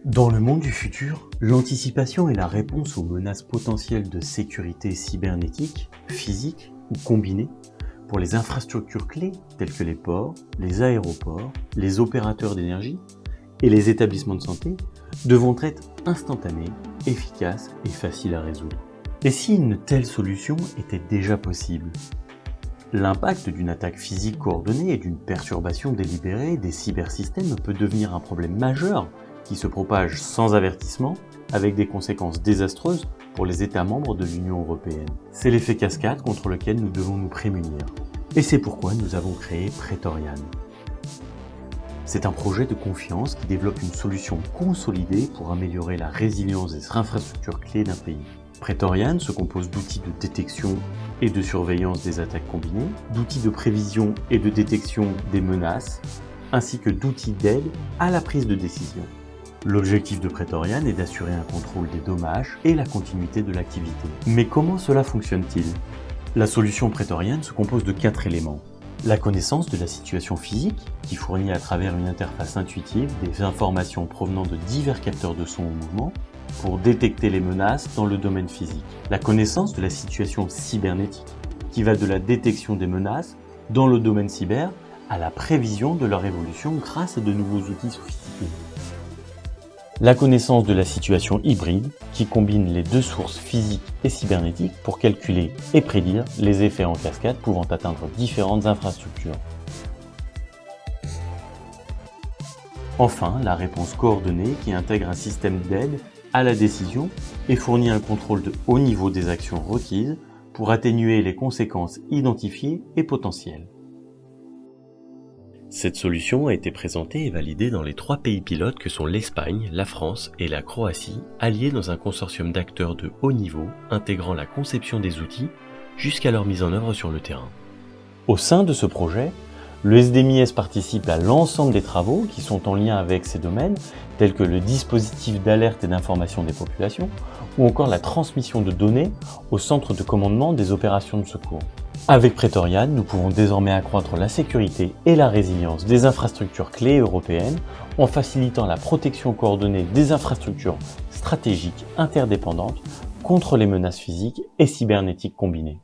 Dans le monde du futur, l'anticipation et la réponse aux menaces potentielles de sécurité cybernétique, physique ou combinée, pour les infrastructures clés telles que les ports, les aéroports, les opérateurs d'énergie et les établissements de santé, devront être instantanées, efficaces et faciles à résoudre. Et si une telle solution était déjà possible? L'impact d'une attaque physique coordonnée et d'une perturbation délibérée des cybersystèmes peut devenir un problème majeur qui se propage sans avertissement avec des conséquences désastreuses pour les États membres de l'Union européenne. C'est l'effet cascade contre lequel nous devons nous prémunir. Et c'est pourquoi nous avons créé Praetorian. C'est un projet de confiance qui développe une solution consolidée pour améliorer la résilience des infrastructures clés d'un pays. Praetorian se compose d'outils de détection et de surveillance des attaques combinées, d'outils de prévision et de détection des menaces, ainsi que d'outils d'aide à la prise de décision. L'objectif de Praetorian est d'assurer un contrôle des dommages et la continuité de l'activité. Mais comment cela fonctionne-t-il? La solution Praetorian se compose de 4 éléments. La connaissance de la situation physique, qui fournit à travers une interface intuitive des informations provenant de divers capteurs de son au mouvement, pour détecter les menaces dans le domaine physique. La connaissance de la situation cybernétique, qui va de la détection des menaces dans le domaine cyber à la prévision de leur évolution grâce à de nouveaux outils sophistiqués. La connaissance de la situation hybride, qui combine les deux sources physiques et cybernétiques pour calculer et prédire les effets en cascade pouvant atteindre différentes infrastructures. Enfin, la réponse coordonnée qui intègre un système d'aide à la décision et fournit un contrôle de haut niveau des actions requises pour atténuer les conséquences identifiées et potentielles. Cette solution a été présentée et validée dans les 3 pays pilotes que sont l'Espagne, la France et la Croatie, alliés dans un consortium d'acteurs de haut niveau intégrant la conception des outils jusqu'à leur mise en œuvre sur le terrain. Au sein de ce projet, le SDMIS participe à l'ensemble des travaux qui sont en lien avec ces domaines, tels que le dispositif d'alerte et d'information des populations, ou encore la transmission de données au centre de commandement des opérations de secours. Avec Praetorian, nous pouvons désormais accroître la sécurité et la résilience des infrastructures clés européennes en facilitant la protection coordonnée des infrastructures stratégiques interdépendantes contre les menaces physiques et cybernétiques combinées.